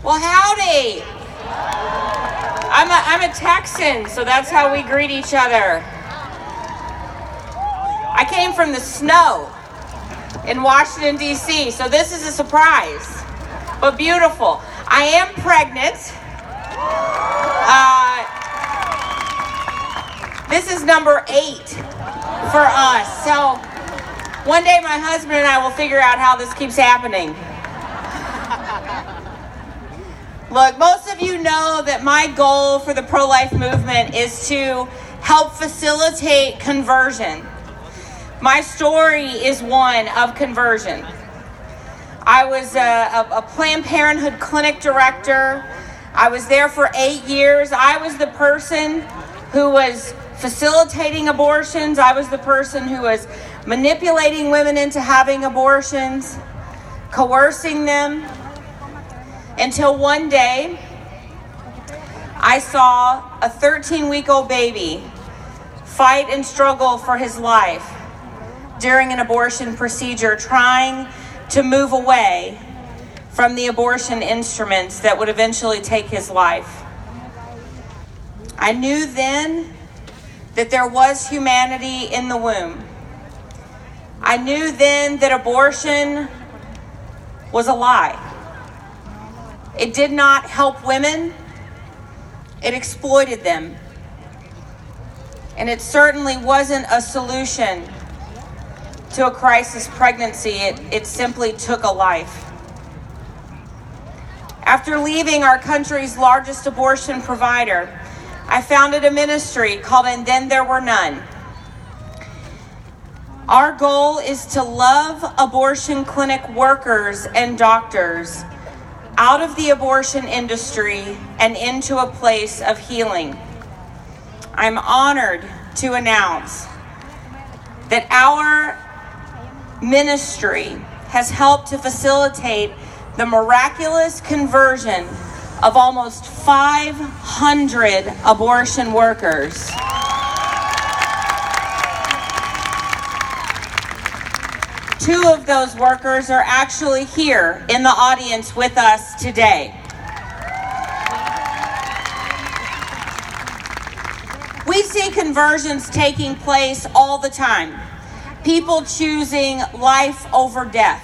Well, howdy. I'm a Texan, so that's how we greet each other. I came from the snow in Washington, D.C., so this is a surprise, but beautiful. I am pregnant. This is number 8 for us, so one day my husband and I will figure out how this keeps happening. Look, most of you know that my goal for the pro-life movement is to help facilitate conversion. My story is one of conversion. I was a Planned Parenthood clinic director. I was there for 8 years. I was the person who was facilitating abortions. I was the person who was manipulating women into having abortions, coercing them, until one day I saw a 13-week-old baby fight and struggle for his life during an abortion procedure, trying to move away from the abortion instruments that would eventually take his life. I knew then that there was humanity in the womb. I knew then that abortion was a lie. It did not help women. It exploited them. And it certainly wasn't a solution to a crisis pregnancy. It simply took a life. After leaving our country's largest abortion provider, I founded a ministry called And Then There Were None. Our goal is to love abortion clinic workers and doctors out of the abortion industry and into a place of healing. I'm honored to announce that our ministry has helped to facilitate the miraculous conversion of almost 500 abortion workers. Two of those workers are actually here in the audience with us today. We see conversions taking place all the time. People choosing life over death.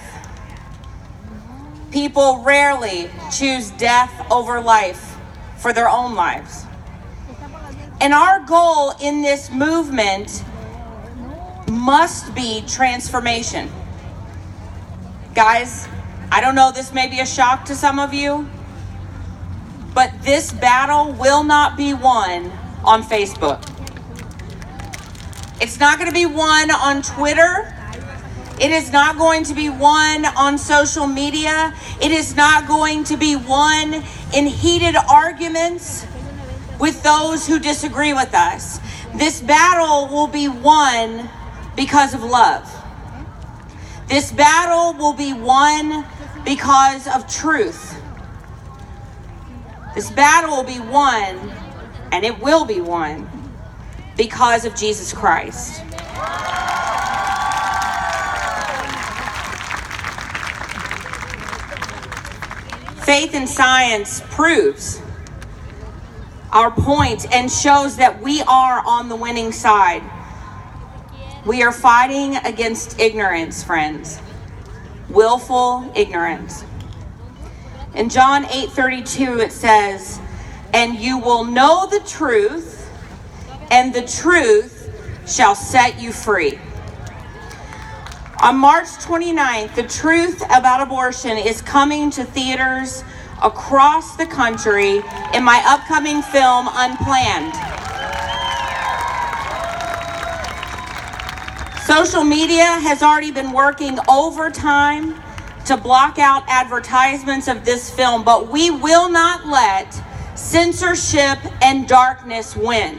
People rarely choose death over life for their own lives. And our goal in this movement must be transformation. Guys, I don't know, this may be a shock to some of you, but this battle will not be won on Facebook. It's not going to be won on Twitter. It is not going to be won on social media. It is not going to be won in heated arguments with those who disagree with us. This battle will be won because of love. This battle will be won because of truth. This battle will be won, and it will be won, because of Jesus Christ. Faith and science proves our point and shows that we are on the winning side. We are fighting against ignorance, friends. Willful ignorance. In John 8:32 it says, "And you will know the truth, and the truth shall set you free." On March 29th, The Truth About Abortion is coming to theaters across the country in my upcoming film, Unplanned. Social media has already been working overtime to block out advertisements of this film, but we will not let censorship and darkness win.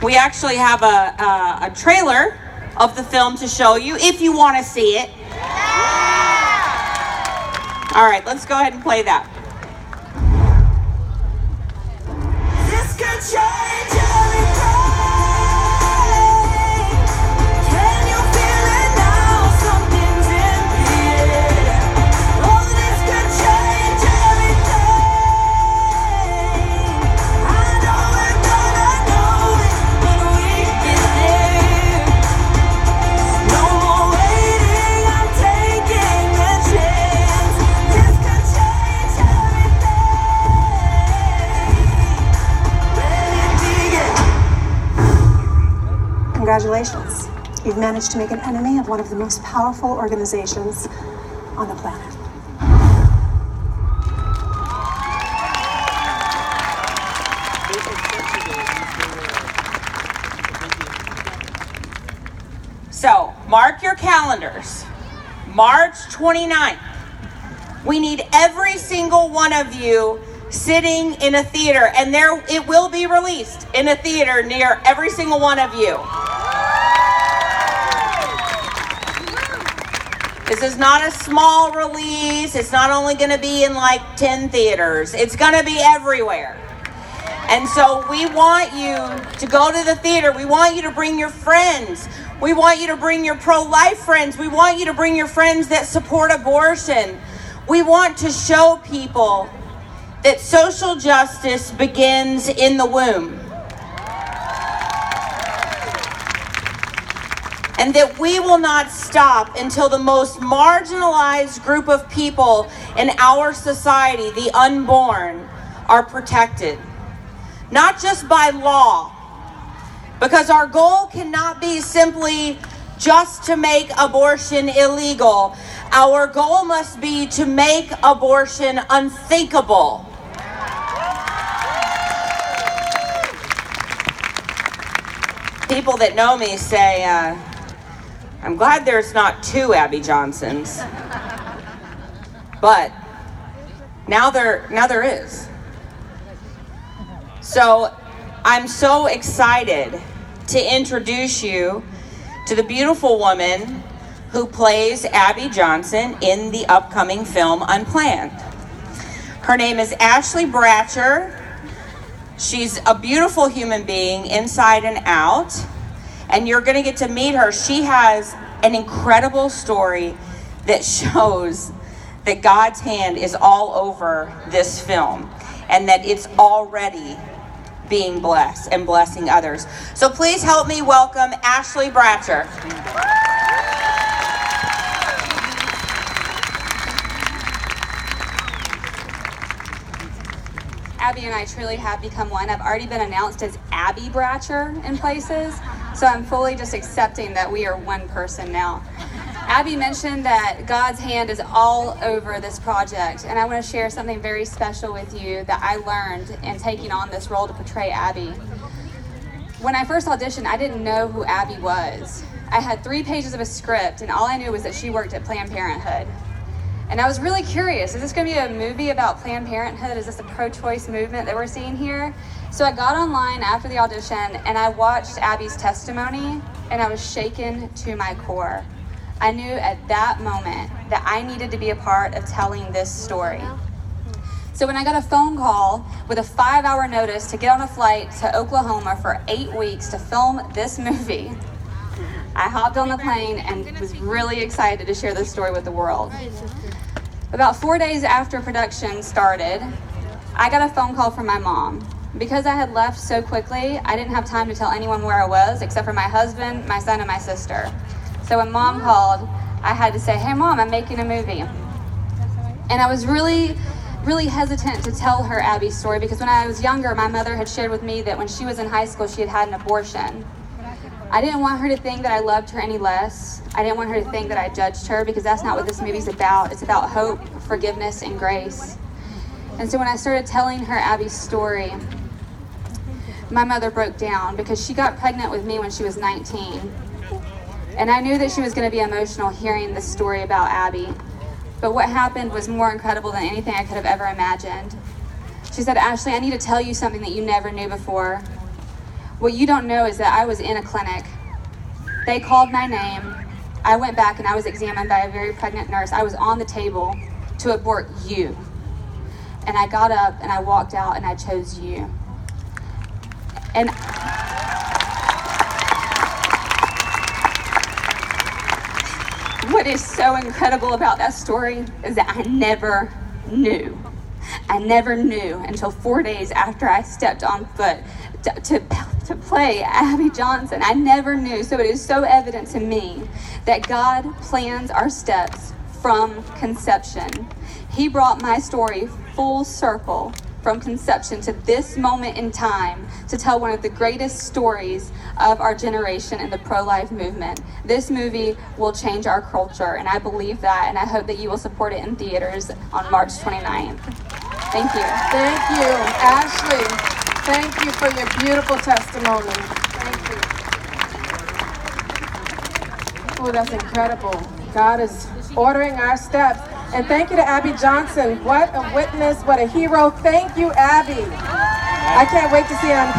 We actually have a trailer of the film to show you if you want to see it. All right, let's go ahead and play that. This could change everything. Can you feel it now? Something's in the air. Congratulations. You've managed to make an enemy of one of the most powerful organizations on the planet. So, mark your calendars. March 29th. We need every single one of you sitting in a theater, and it will be released in a theater near every single one of you. This is not a small release. It's not only going to be in like 10 theaters. It's going to be everywhere. And so we want you to go to the theater. We want you to bring your friends. We want you to bring your pro-life friends. We want you to bring your friends that support abortion. We want to show people that social justice begins in the womb. And that we will not stop until the most marginalized group of people in our society, the unborn, are protected. Not just by law, because our goal cannot be simply just to make abortion illegal. Our goal must be to make abortion unthinkable. People that know me say, I'm glad there's not two Abby Johnsons. But now there is. So I'm so excited to introduce you to the beautiful woman who plays Abby Johnson in the upcoming film Unplanned. Her name is Ashley Bratcher. She's a beautiful human being inside and out, and you're going to get to meet her. She has an incredible story that shows that God's hand is all over this film and that it's already being blessed and blessing others. So please help me welcome Ashley Bratcher. Abby and I truly have become one. I've already been announced as Abby Bratcher in places, so I'm fully just accepting that we are one person now. Abby mentioned that God's hand is all over this project, and I want to share something very special with you that I learned in taking on this role to portray Abby. When I first auditioned, I didn't know who Abby was. I had 3 pages of a script, and all I knew was that she worked at Planned Parenthood. And I was really curious, is this going to be a movie about Planned Parenthood? Is this a pro-choice movement that we're seeing here? So I got online after the audition and I watched Abby's testimony, and I was shaken to my core. I knew at that moment that I needed to be a part of telling this story. So when I got a phone call with a 5-hour notice to get on a flight to Oklahoma for 8 weeks to film this movie, I hopped on the plane and was really excited to share this story with the world. About 4 days after production started, I got a phone call from my mom. Because I had left so quickly, I didn't have time to tell anyone where I was except for my husband, my son, and my sister. So when Mom called, I had to say, "Hey Mom, I'm making a movie." And I was really hesitant to tell her Abby's story because when I was younger, my mother had shared with me that when she was in high school, she had had an abortion. I didn't want her to think that I loved her any less. I didn't want her to think that I judged her, because that's not what this movie's about. It's about hope, forgiveness, and grace. And so when I started telling her Abby's story, my mother broke down because she got pregnant with me when she was 19. And I knew that she was going to be emotional hearing this story about Abby. But what happened was more incredible than anything I could have ever imagined. She said, "Ashley, I need to tell you something that you never knew before. What you don't know is that I was in a clinic. They called my name. I went back and I was examined by a very pregnant nurse. I was on the table to abort you. And I got up and I walked out and I chose you." And what is so incredible about that story is that I never knew. I never knew until 4 days after I stepped on foot to play Abby Johnson. I never knew. So it is so evident to me that God plans our steps from conception. He brought my story full circle from conception to this moment in time to tell one of the greatest stories of our generation in the pro-life movement. This movie will change our culture, and I believe that, and I hope that you will support it in theaters on March 29th. Thank you. Thank you, Ashley. Thank you for your beautiful testimony. Thank you. Oh, that's incredible. God is ordering our steps. And thank you to Abby Johnson. What a witness, what a hero. Thank you, Abby. I can't wait to see you on